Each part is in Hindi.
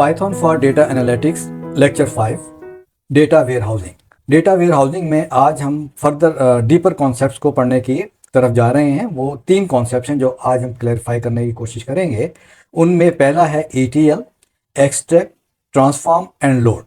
Python for data analytics lecture 5 data warehousing. Data warehousing में आज हम फर्दर डीपर कॉन्सेप्ट्स को पढ़ने की तरफ जा रहे हैं। वो 3 कॉन्सेप्ट्स हैं जो आज हम क्लैरिफाई करने की कोशिश करेंगे। उनमें पहला है ETL, extract, transform and load,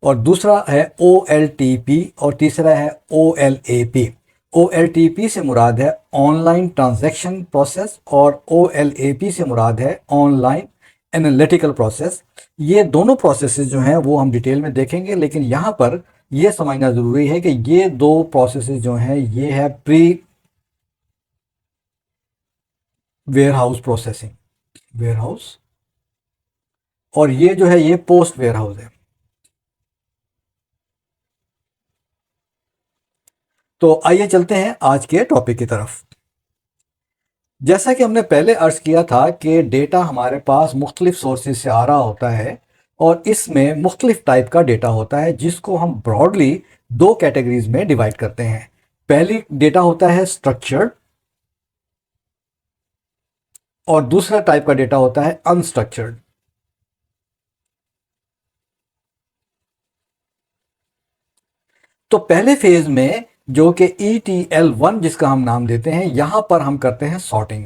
और दूसरा है OLTP, और तीसरा है OLAP। OLTP से मुराद है ऑनलाइन ट्रांजैक्शन प्रोसेस और OLAP से मुराद है ऑनलाइन एनालिटिकल प्रोसेस। ये दोनों प्रोसेसेस जो हैं वो हम डिटेल में देखेंगे, लेकिन यहाँ पर ये समझना ज़रूरी है कि ये दो प्रोसेसेस जो हैं ये है प्री वेयरहाउस प्रोसेसिंग, वेयरहाउस, और ये जो है ये पोस्ट वेयरहाउस है। तो आइए चलते हैं आज के टॉपिक की तरफ। जैसा कि हमने पहले अर्ज किया था कि डेटा हमारे पास मुख्तलिफ सोर्सेज से आ रहा होता है और इसमें मुख्तलिफ टाइप का डेटा होता है जिसको हम ब्रॉडली 2 कैटेगरीज में डिवाइड करते हैं। पहली डेटा होता है स्ट्रक्चर्ड और दूसरा टाइप का डेटा होता है अनस्ट्रक्चर्ड। तो पहले फेज में जो कि ETL1 जिसका हम नाम देते हैं, यहां पर हम करते हैं सॉर्टिंग।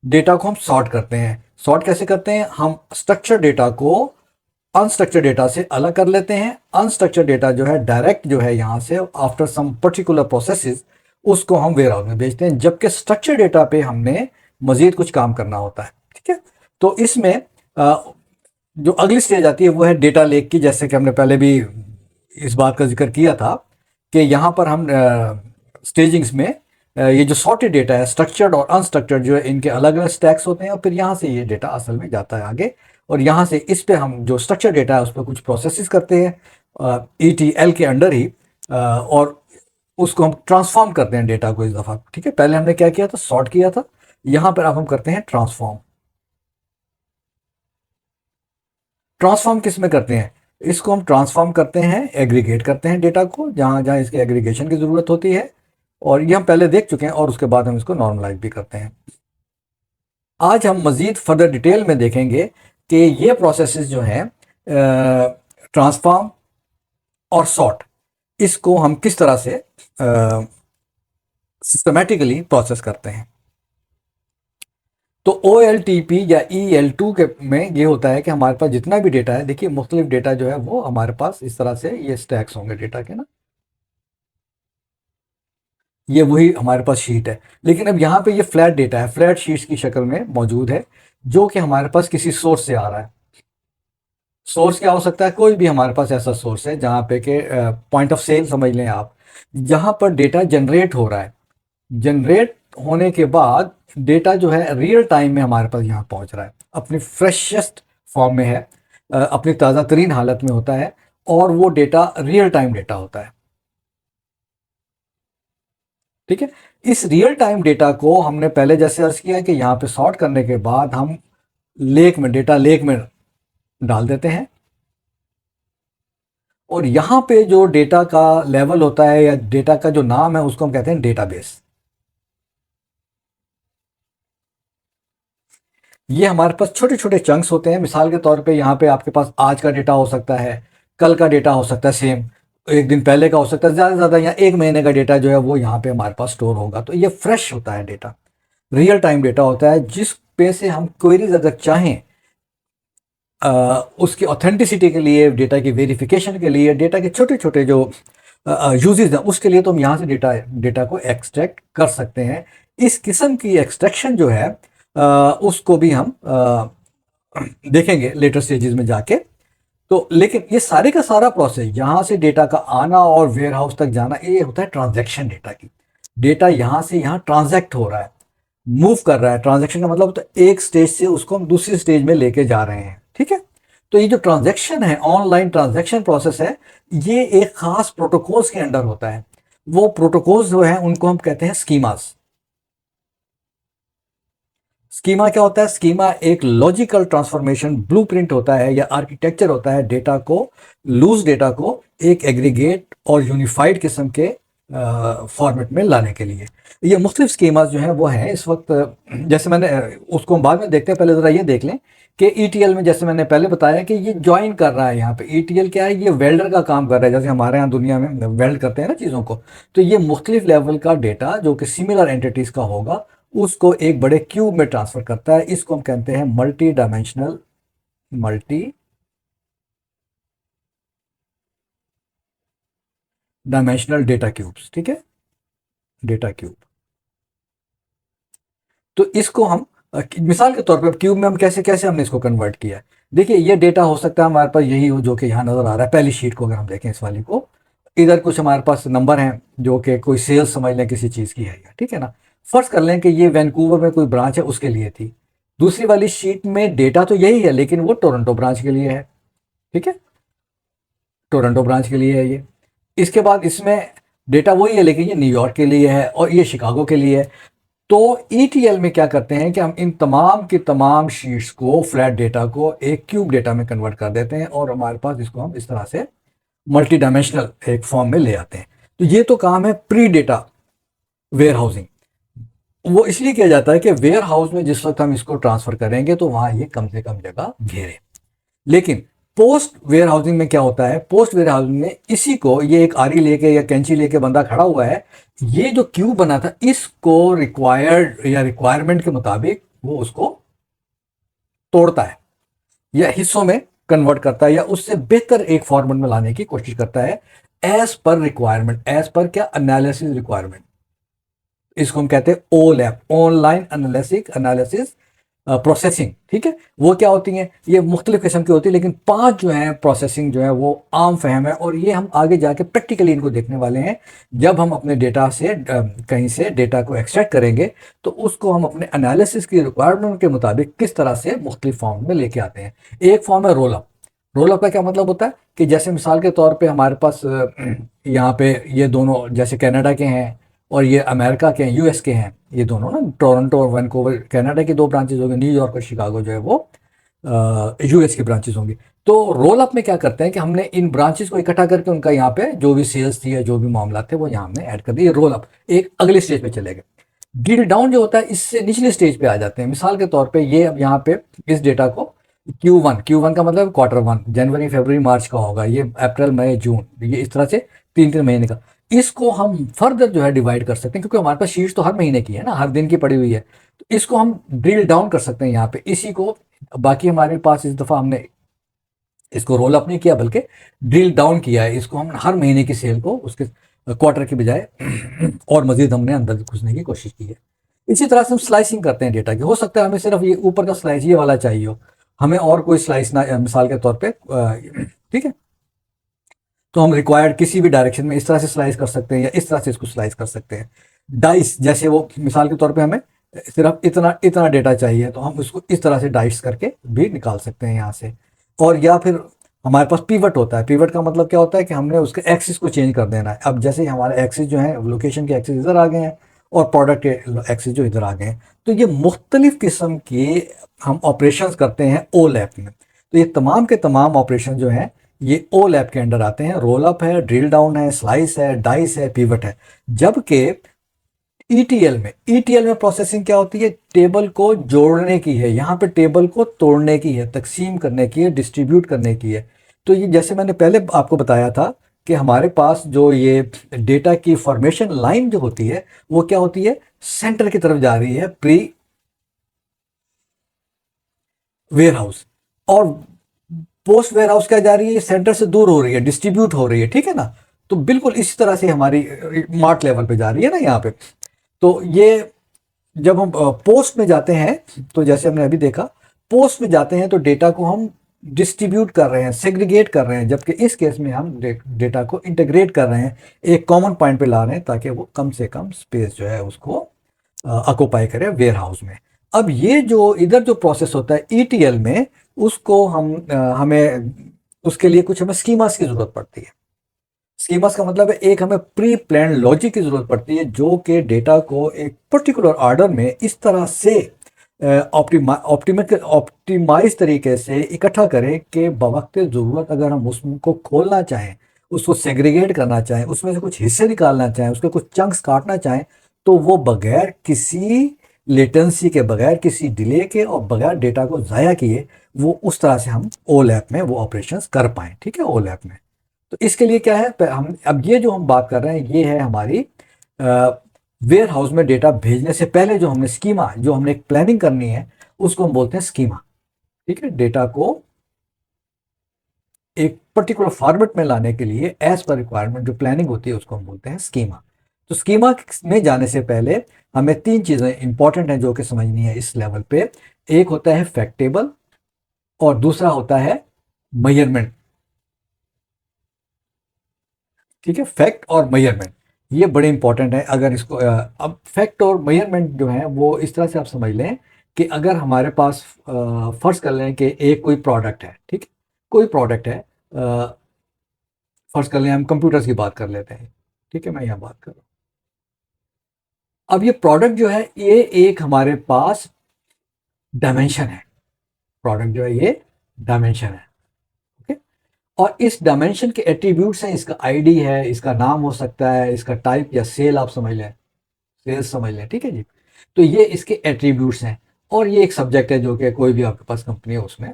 डेटा को हम सॉर्ट करते हैं। सॉर्ट कैसे करते हैं? हम स्ट्रक्चर डेटा को अनस्ट्रक्चर डेटा से अलग कर लेते हैं। अनस्ट्रक्चर डेटा जो है डायरेक्ट जो है यहां से आफ्टर सम पर्टिकुलर प्रोसेसेस उसको हम वेयरहाउस में भेजते हैं, जबकि स्ट्रक्चर डेटा पे हमने मजीद कुछ काम करना होता है। ठीक है, तो इसमें जो अगली स्टेज आती है वो है डेटा लेक की। जैसे कि हमने पहले भी इस बात का जिक्र किया था कि यहाँ पर हम स्टेजिंग्स में ये जो सॉर्टेड डेटा है स्ट्रक्चर्ड और अनस्ट्रक्चर्ड जो है इनके अलग अलग स्टैक्स होते हैं, और फिर यहाँ से ये डेटा असल में जाता है आगे, और यहाँ से इस पे हम जो स्ट्रक्चर डेटा है उस पर कुछ प्रोसेसेस करते हैं ETL के अंडर ही, और उसको हम ट्रांसफॉर्म करते हैं डेटा को इस दफ़ा। ठीक है, पहले हमने क्या किया था? सॉर्ट किया था। यहाँ पर अब हम करते हैं ट्रांसफॉर्म। ट्रांसफॉर्म किस में करते हैं? इसको हम ट्रांसफॉर्म करते हैं, एग्रीगेट करते हैं डेटा को जहाँ जहाँ इसके एग्रीगेशन की ज़रूरत होती है, और ये हम पहले देख चुके हैं, और उसके बाद हम इसको नॉर्मलाइज भी करते हैं। आज हम मज़ीद फर्दर डिटेल में देखेंगे कि ये प्रोसेसेस जो हैं ट्रांसफॉर्म और सॉर्ट, इसको हम किस तरह से सिस्टमेटिकली प्रोसेस करते हैं। तो OLTP या EL2 के में ये होता है कि हमारे पास जितना भी डेटा है, देखिए मुख्तलिफ डेटा जो है वो हमारे पास इस तरह से ये स्टैक्स होंगे डेटा के ना, ये वही हमारे पास शीट है। लेकिन अब यहाँ पे ये फ्लैट डेटा है, फ्लैट शीट्स की शक्ल में मौजूद है, जो कि हमारे पास किसी सोर्स से आ रहा है। सोर्स क्या हो सकता है? कोई भी हमारे पास ऐसा सोर्स है जहाँ पे के पॉइंट ऑफ सेल समझ लें आप, जहाँ पर डेटा जनरेट हो रहा है। जनरेट होने के बाद डेटा जो है रियल टाइम में हमारे पास यहाँ पहुँच रहा है, अपनी फ्रेशेस्ट फॉर्म में है, अपनी ताज़ा तरीन हालत में होता है, और वो डेटा रियल टाइम डेटा होता है। ठीक है, इस रियल टाइम डेटा को हमने पहले जैसे अर्ज किया कि यहाँ पे सॉर्ट करने के बाद हम लेक में, डेटा लेक में डाल देते हैं, और यहाँ पे जो डेटा का लेवल होता है या डेटा का जो नाम है उसको हम कहते हैं डेटाबेस। ये हमारे पास छोटे छोटे चंक्स होते हैं। मिसाल के तौर पे यहाँ पे आपके पास आज का डेटा हो सकता है, कल का डेटा हो सकता है, सेम एक दिन पहले का हो सकता है, ज़्यादा से ज़्यादा या 1 महीने का डेटा जो है वो यहाँ पे हमारे पास स्टोर होगा। तो ये फ्रेश होता है डेटा, रियल टाइम डेटा होता है, जिस पे से हम क्वेरीज अगर चाहें उसकी ऑथेंटिसिटी के लिए, डेटा की वेरिफिकेशन के लिए, डेटा के छोटे छोटे जो यूजेस हैं उसके लिए, तो हम यहाँ से डेटा को एक्सट्रैक्ट कर सकते हैं। इस किस्म की एक्सट्रैक्शन जो है उसको भी हम देखेंगे लेटर स्टेजेस में जाके। तो लेकिन ये सारे का सारा प्रोसेस, यहाँ से डेटा का आना और वेयर हाउस तक जाना, ये होता है ट्रांजैक्शन डेटा की। डेटा यहाँ से यहाँ ट्रांजैक्ट हो रहा है, मूव कर रहा है। ट्रांजैक्शन का मतलब तो एक स्टेज से उसको हम दूसरी स्टेज में लेके जा रहे हैं। ठीक है, तो ये जो ट्रांजैक्शन है, ऑनलाइन ट्रांजैक्शन प्रोसेस है, ये एक खास प्रोटोकॉल्स के अंडर होता है। वो प्रोटोकॉल्स जो है उनको हम कहते हैं स्कीमास। स्कीमा क्या होता है? स्कीमा एक लॉजिकल ट्रांसफॉर्मेशन ब्लूप्रिंट होता है या आर्किटेक्चर होता है डेटा को, लूज डेटा को एक एग्रीगेट और यूनिफाइड किस्म के फॉर्मेट में लाने के लिए। ये मुख्तलिफ स्कीमास जो हैं वो हैं इस वक्त, जैसे मैंने उसको बाद में देखते हैं, पहले ज़रा ये देख लें कि ईटीएल में जैसे मैंने पहले बताया कि ये ज्वाइन कर रहा है, यहाँ पे ईटीएल क्या है, ये वेल्डर का काम कर रहा है, जैसे हमारे यहाँ दुनिया में वेल्ड करते हैं ना चीज़ों को। तो ये मुख्तलिफ लेवल का डेटा जो कि सिमिलर एंटिटीज का होगा उसको एक बड़े क्यूब में ट्रांसफर करता है। इसको हम कहते हैं मल्टी डायमेंशनल डेटा क्यूब्स। ठीक है, डेटा क्यूब। तो इसको हम मिसाल के तौर पे क्यूब में हम कैसे कैसे हमने इसको कन्वर्ट किया है। देखिए ये डेटा हो सकता है हमारे पास यही हो जो कि यहाँ नज़र आ रहा है। पहली शीट को अगर हम देखें इस वाली को, इधर कुछ हमारे पास नंबर हैं जो कि कोई सेल्स समझ लें किसी चीज़ की है, ठीक है ना। फर्स्ट कर लें कि ये वैंकूवर में कोई ब्रांच है उसके लिए थी। दूसरी वाली शीट में डेटा तो यही है लेकिन वो टोरंटो ब्रांच के लिए है। ठीक है, टोरंटो ब्रांच के लिए है ये। इसके बाद इसमें डेटा वही है लेकिन ये न्यूयॉर्क के लिए है और ये शिकागो के लिए है। तो ईटीएल में क्या करते हैं कि हम इन तमाम की तमाम शीट्स को, फ्लैट डेटा को एक क्यूब डेटा में कन्वर्ट कर देते हैं और हमारे पास इसको हम इस तरह से मल्टी डायमेंशनल एक फॉर्म में ले आते हैं। तो ये तो काम है प्री डेटा वेयर हाउसिंग। वो इसलिए किया जाता है कि वेयर हाउस में जिस वक्त हम इसको ट्रांसफर करेंगे तो वहां ये कम से कम जगह घेरे। लेकिन पोस्ट वेयर हाउसिंग में क्या होता है, पोस्ट वेयर हाउसिंग में इसी को, ये एक आरी लेके या कैंची लेके बंदा खड़ा हुआ है, ये जो क्यूब बना था इसको रिक्वायर्ड या रिक्वायरमेंट के मुताबिक वो उसको तोड़ता है या हिस्सों में कन्वर्ट करता है या उससे बेहतर एक फॉर्मेट में लाने की कोशिश करता है as per requirement. As per क्या, एनालिसिस रिक्वायरमेंट। इसको हम कहते हैं ओलैप, ऑनलाइन एनालिसिस प्रोसेसिंग। ठीक है, वो क्या होती हैं, ये मुख्तलिफ किस्म की होती है लेकिन 5 जो है प्रोसेसिंग जो है वो आम फहम है और ये हम आगे जाके प्रैक्टिकली इनको देखने वाले हैं। जब हम अपने डेटा से कहीं से डेटा को एक्सट्रैक्ट करेंगे तो उसको हम अपने एनालिसिस की रिक्वायरमेंट के मुताबिक किस तरह से मुख्तलिफ फॉर्म में लेके आते हैं। एक फॉर्म है रोल अप। रोल अप का क्या मतलब होता है कि जैसे मिसाल के तौर पे हमारे पास यहाँ पे ये दोनों जैसे कनाडा के हैं और ये अमेरिका के हैं, यूएस के हैं, ये दोनों ना, टोरंटो और वैंकूवर कनाडा की 2 ब्रांचेज होंगी, न्यूयॉर्क और शिकागो जो है वो यूएस की ब्रांचेज होंगी। तो रोल अप में क्या करते हैं कि हमने इन ब्रांचेस को इकट्ठा करके उनका यहाँ पे जो भी सेल्स थी या जो भी मामला थे वो यहाँ हमने ऐड कर दिए। रोल अप एक अगले स्टेज पे चले गए। ड्रिल डाउन जो होता है इससे निचले स्टेज पे आ जाते हैं। मिसाल के तौर पे ये अब यहाँ पे इस डेटा को Q1 का मतलब Q1, जनवरी फरवरी मार्च का होगा, ये अप्रैल मई जून, ये इस तरह से 3 महीने का। इसको हम फर्दर जो है डिवाइड कर सकते हैं क्योंकि हमारे पास शीट्स तो हर महीने की है ना, हर दिन की पड़ी हुई है। तो इसको हम ड्रिल डाउन कर सकते हैं यहाँ पे इसी को। बाकी हमारे पास इस दफ़ा हमने इसको रोल अप नहीं किया बल्कि ड्रिल डाउन किया है। इसको हम हर महीने की सेल को उसके क्वार्टर के बजाय और मजीद हमने अंदर घुसने की कोशिश की है। इसी तरह से हम स्लाइसिंग करते हैं डेटा की। हो सकता है हमें सिर्फ ये ऊपर का स्लाइस ये वाला चाहिए हो, हमें और कोई स्लाइस ना, मिसाल के तौर पे ठीक है, तो हम रिक्वायर्ड किसी भी डायरेक्शन में इस तरह से स्लाइस कर सकते हैं या इस तरह से इसको स्लाइस कर सकते हैं। डाइस जैसे वो मिसाल के तौर पे हमें सिर्फ इतना इतना डेटा चाहिए तो हम उसको इस तरह से डाइस करके भी निकाल सकते हैं यहाँ से। और या फिर हमारे पास पीवट होता है। पीवट का मतलब क्या होता है कि हमने उसके एक्सिस को चेंज कर देना है। अब जैसे हमारे एक्सिस जो है, लोकेशन के एक्सिस इधर आ गए हैं और प्रोडक्ट के एक्सिस जो इधर आ गए हैं, तो ये मुख्तलिफ किस्म के हम ऑपरेशंस करते हैं ओ लैब में। तो ये तमाम के तमाम ऑपरेशन जो हैं ये ओ लैब के अंडर आते हैं। रोल अप है, ड्रिल डाउन है, स्लाइस है, डाइस है, पीवट है। जबकि ईटीएल में प्रोसेसिंग क्या होती है, टेबल को जोड़ने की है, यहाँ पे टेबल को तोड़ने की है, तकसीम करने की है, डिस्ट्रीब्यूट करने की है। तो ये जैसे मैंने पहले आपको बताया था कि हमारे पास जो ये डेटा की फॉर्मेशन लाइन जो होती है वो क्या होती है, सेंटर की तरफ जा रही है प्री वेयर हाउस, और पोस्ट वेयर हाउस क्या जा रही है, सेंटर से दूर हो रही है, डिस्ट्रीब्यूट हो रही है। ठीक है ना, तो बिल्कुल इसी तरह से हमारी मार्ट लेवल पे जा रही है ना यहाँ पे। तो ये जब हम पोस्ट में जाते हैं तो जैसे हमने अभी देखा, पोस्ट में जाते हैं तो डेटा को हम डिस्ट्रीब्यूट कर रहे हैं, सेग्रीगेट कर रहे हैं, जबकि इस केस में हम डेटा को इंटीग्रेट कर रहे हैं, एक कॉमन पॉइंट पे ला रहे हैं ताकि वो कम से कम स्पेस जो है उसको ऑक्यूपाई करे वेयर हाउस में। अब ये जो इधर जो प्रोसेस होता है ईटीएल में, उसको हमें उसके लिए कुछ हमें स्कीमास की जरूरत पड़ती है। स्कीमास का मतलब है एक हमें प्री प्लान लॉजिक की जरूरत पड़ती है जो कि डेटा को एक पर्टिकुलर ऑर्डर में इस तरह से ऑप्टिमाइज तरीके से इकट्ठा करें कि बवक्त ज़रूरत अगर हम उसको खोलना चाहें, उसको सेग्रीगेट करना चाहें, उसमें से कुछ हिस्से निकालना चाहें, उसके कुछ चंक्स काटना चाहें, तो वो बगैर किसी लेटेंसी के, बगैर किसी डिले के और बगैर डेटा को ज़ाया किए वो उस तरह से हम ओलैप में वो ऑपरेशंस कर पाएँ, ठीक है, ओलैप में। तो इसके लिए क्या है, हम अब ये जो हम बात कर रहे हैं ये है हमारी वेयर हाउस में डेटा भेजने से पहले जो हमने स्कीमा, जो हमने एक प्लानिंग करनी है, उसको हम बोलते हैं स्कीमा, ठीक है। डेटा को एक पर्टिकुलर फॉर्मेट में लाने के लिए एज पर रिक्वायरमेंट जो प्लानिंग होती है उसको हम बोलते हैं स्कीमा। तो स्कीमा में जाने से पहले हमें तीन चीज़ें इंपॉर्टेंट हैं जो कि समझनी है इस लेवल पे। एक होता है फैक्ट टेबल और दूसरा होता है मेजरमेंट, ठीक है। फैक्ट और मेजरमेंट ये बड़े इंपॉर्टेंट है। अगर इसको अब फैक्ट और मेजरमेंट जो है वो इस तरह से आप समझ लें कि अगर हमारे पास फर्ज कर लें कि एक कोई प्रोडक्ट है, ठीक है, कोई प्रोडक्ट है, फर्ज कर लें हम कंप्यूटर्स की बात कर लेते हैं, ठीक है, मैं यहाँ बात कर रहा हूँ। अब ये प्रोडक्ट जो है ये एक हमारे पास डायमेंशन है, प्रोडक्ट जो है ये डायमेंशन है, ओके। और इस डायमेंशन के एट्रीब्यूट्स हैं, इसका आईडी है, इसका नाम हो सकता है, इसका टाइप या सेल आप समझ लें, सेल्स समझ लें, ठीक है जी। तो ये इसके एट्रीब्यूट्स हैं और ये एक सब्जेक्ट है जो कि कोई भी आपके पास कंपनी है उसमें।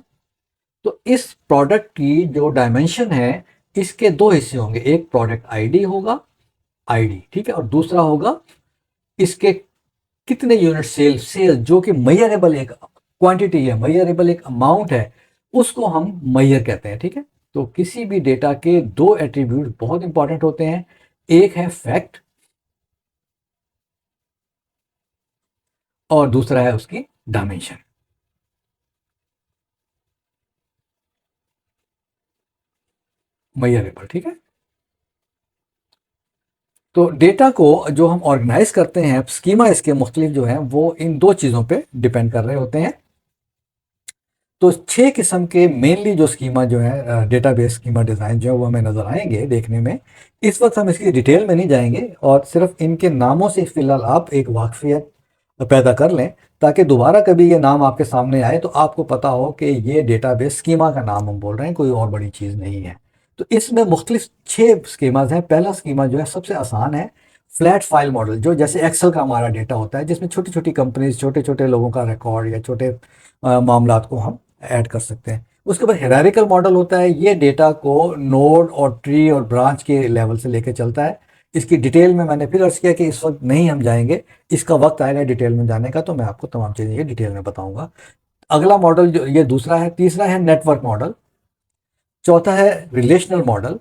तो इस प्रोडक्ट की जो डायमेंशन है इसके दो हिस्से होंगे, एक प्रोडक्ट आईडी होगा, आईडी, ठीक है, और दूसरा होगा इसके कितने यूनिट सेल जो कि मेजरेबल एक क्वांटिटी है, मेजरेबल एक अमाउंट है, उसको हम मेजर कहते हैं, ठीक है। तो किसी भी डेटा के दो एट्रीब्यूट बहुत इंपॉर्टेंट होते हैं, एक है फैक्ट और दूसरा है उसकी डायमेंशन, मेजरेबल, ठीक है। तो डेटा को जो हम ऑर्गेनाइज करते हैं स्कीमा इसके मुख्तलिफ जो हैं वो इन दो चीज़ों पे डिपेंड कर रहे होते हैं। तो 6 किस्म के मेनली जो स्कीमा जो है डेटाबेस स्कीमा डिज़ाइन जो है वो हमें नज़र आएंगे देखने में। इस वक्त हम इसकी डिटेल में नहीं जाएंगे और सिर्फ इनके नामों से फ़िलहाल आप एक वाकफियत पैदा कर लें ताकि दोबारा कभी ये नाम आपके सामने आए तो आपको पता हो कि ये डेटाबेस स्कीमा का नाम हम बोल रहे हैं, कोई और बड़ी चीज़ नहीं है। तो इसमें मुख्तलिफ 6 स्कीमाज हैं। पहला स्कीमा जो है सबसे आसान है, फ्लैट फाइल मॉडल, जो जैसे एक्सेल का हमारा डेटा होता है जिसमें छोटी छोटी कंपनीज, छोटे छोटे लोगों का रिकॉर्ड या छोटे मामलात को हम ऐड कर सकते हैं। उसके बाद हायरार्किकल मॉडल होता है, ये डेटा को नोड और ट्री और ब्रांच के लेवल से लेके चलता है। इसकी डिटेल में मैंने फिर अर्ज किया कि इस वक्त नहीं हम जाएंगे, इसका वक्त आएगा डिटेल में जाने का तो मैं आपको तमाम चीज़ें ये डिटेल में बताऊंगा। अगला मॉडल जो ये दूसरा है, तीसरा है नेटवर्क मॉडल, चौथा है रिलेशनल मॉडल,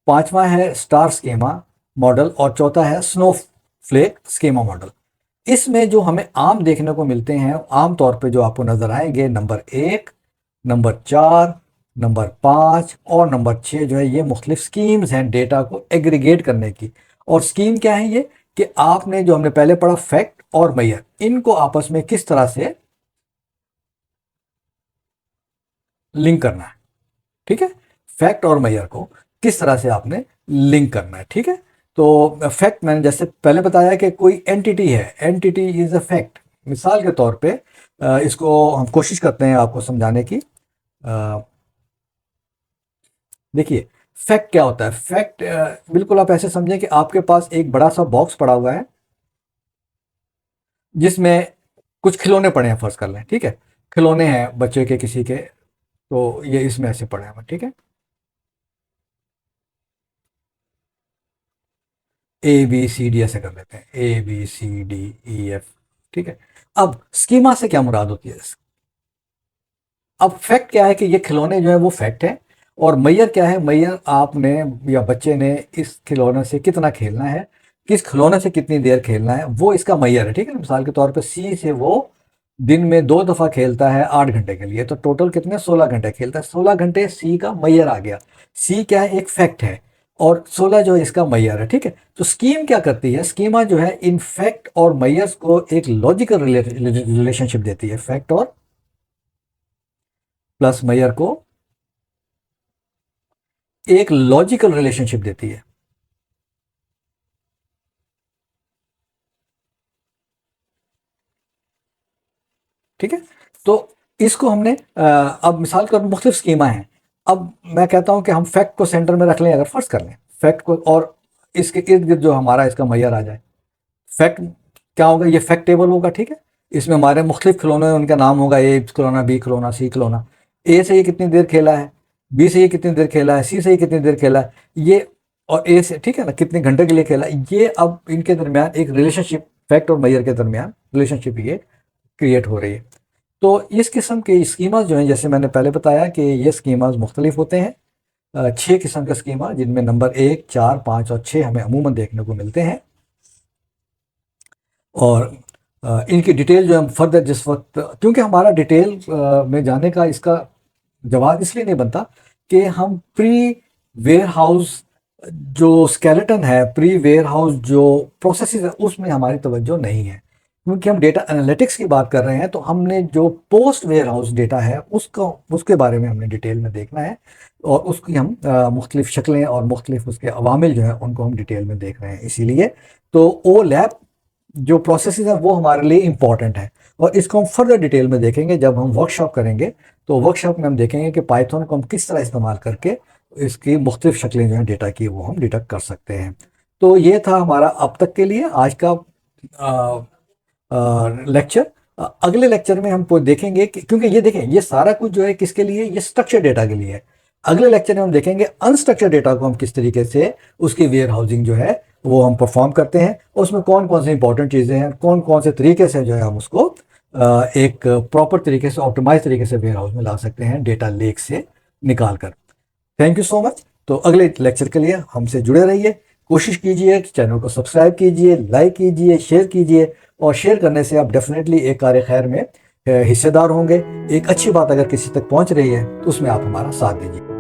पांचवा है स्टार स्कीमा मॉडल और चौथा है स्नोफ्लेक स्कीमा मॉडल। इसमें जो हमें आम देखने को मिलते हैं, आम तौर पे जो आपको नजर आएंगे, नंबर 1, नंबर 4, नंबर 5 और नंबर 6 जो है ये मुख्तलिफ स्कीम्स हैं डेटा को एग्रीगेट करने की। और स्कीम क्या है ये कि आपने जो हमने पहले पढ़ा फैक्ट और मेजर, इनको आपस में किस तरह से लिंक करना है, ठीक है। फैक्ट और मेजर को किस तरह से आपने लिंक करना है, ठीक है। तो फैक्ट मैंने जैसे पहले बताया कि कोई एंटिटी है, एंटिटी इज अ फैक्ट। मिसाल के तौर पे इसको हम कोशिश करते हैं आपको समझाने की। देखिए फैक्ट क्या होता है। फैक्ट बिल्कुल आप ऐसे समझें कि आपके पास एक बड़ा सा बॉक्स पड़ा हुआ है जिसमें कुछ खिलौने पड़े हैं, फर्ज कर लें, ठीक है। खिलौने हैं बच्चे के किसी के, तो ये इसमें ऐसे पड़े हैं, ठीक है। ए बी सी डी ऐसे कर लेते हैं, A B C D E F, ठीक है। अब स्कीमा से क्या मुराद होती है। अब फैक्ट क्या है कि ये खिलौने जो है वो फैक्ट है, और मैयर क्या है, मैयर आपने या बच्चे ने इस खिलौने से कितना खेलना है, किस खिलौने से कितनी देर खेलना है, वो इसका मैयर है, ठीक है ना। मिसाल के तौर पे सी से वो दिन में 2 दफ़ा खेलता है 8 घंटे के लिए, तो टोटल कितने 16 घंटे खेलता है। 16 घंटे सी का मैयर आ गया। सी क्या है, एक फैक्ट है, और 16 जो है इसका मैयर है, ठीक है। तो स्कीम क्या करती है, स्कीमा जो है इन फैक्ट और मैयर्स को एक लॉजिकल रिलेशनशिप देती है। फैक्ट और प्लस मैयर को एक लॉजिकल रिलेशनशिप देती है, ठीक है। तो इसको हमने अब मिसाल के तौर पर मुख्तलिफ स्कीमा हैं। अब मैं कहता हूं कि हम फैक्ट को सेंटर में रख लें, अगर फर्ज कर लें फैक्ट को, और इसके इर्द गिर्द जो हमारा इसका मैयर आ जाए। फैक्ट क्या होगा, ये फैक्ट टेबल होगा, ठीक है। इसमें हमारे मुख्तलिफ खिलौने, उनका नाम होगा, ए खिलौना, बी खिलौना, सी खिलौना। ए से ये कितनी देर खेला है, बी से ये कितनी देर खेला है, सी से ये कितनी देर खेला है, ये और ए से, ठीक है ना, कितने घंटे के लिए खेला, ये अब इनके दरमियान एक रिलेशनशिप, फैक्ट और मेजर के दरमियान रिलेशनशिप ये क्रिएट हो रही है। तो इस किस्म के स्कीमास जो हैं, जैसे मैंने पहले बताया कि ये स्कीमास मुख्तलिफ होते हैं, 6 किस्म का स्कीमा, जिनमें नंबर 1, 4, 5 और 6 हमें अमूमन देखने को मिलते हैं। और इनकी डिटेल जो हम फर्दर जिस वक्त, क्योंकि हमारा डिटेल में जाने का इसका जवाब इसलिए नहीं बनता कि हम प्री वेयर हाउस जो स्केलेटन है, प्री वेयर हाउस जो प्रोसेसेस है, उसमें हमारी तवज्जो नहीं है, क्योंकि हम डेटा एनालिटिक्स की बात कर रहे हैं। तो हमने जो पोस्ट वेयर हाउस डेटा है उसके बारे में हमने डिटेल में देखना है, और उसकी हम मुख्तलिफ शक्लें और मुख्तलिफ उसके अवामिल जो हैं उनको हम डिटेल में देख रहे हैं। इसीलिए तो ओ लैब जो प्रोसेसेस है वो हमारे लिए इंपॉर्टेंट है, और इसको हम फर्दर डिटेल में देखेंगे जब हम वर्कशॉप करेंगे। तो वर्कशॉप में हम देखेंगे कि पाइथन को हम किस तरह इस्तेमाल करके इसकी मुख्तलिफ शक्लें जो हैं डेटा की वो हम डिटेक्ट कर सकते हैं। तो ये था हमारा अब तक के लिए आज का लेक्चर। अगले लेक्चर में हम देखेंगे कि, क्योंकि ये देखें ये सारा कुछ जो है किसके लिए, ये स्ट्रक्चर डेटा के लिए है। अगले लेक्चर में हम देखेंगे अनस्ट्रक्चर डेटा को हम किस तरीके से उसकी वेयर हाउसिंग जो है वो हम परफॉर्म करते हैं, उसमें कौन कौन से इंपॉर्टेंट चीज़ें हैं, कौन कौन से तरीके से जो है हम उसको एक प्रॉपर तरीके से, ऑप्टिमाइज तरीके से वेयर हाउस में ला सकते हैं डेटा लेक से निकाल कर। Thank you so much. तो अगले लेक्चर के लिए हमसे जुड़े रहिए, कोशिश कीजिए कि चैनल को सब्सक्राइब कीजिए, लाइक कीजिए, शेयर कीजिए, और शेयर करने से आप डेफिनेटली एक कार्य खैर में हिस्सेदार होंगे। एक अच्छी बात अगर किसी तक पहुंच रही है तो उसमें आप हमारा साथ दीजिए।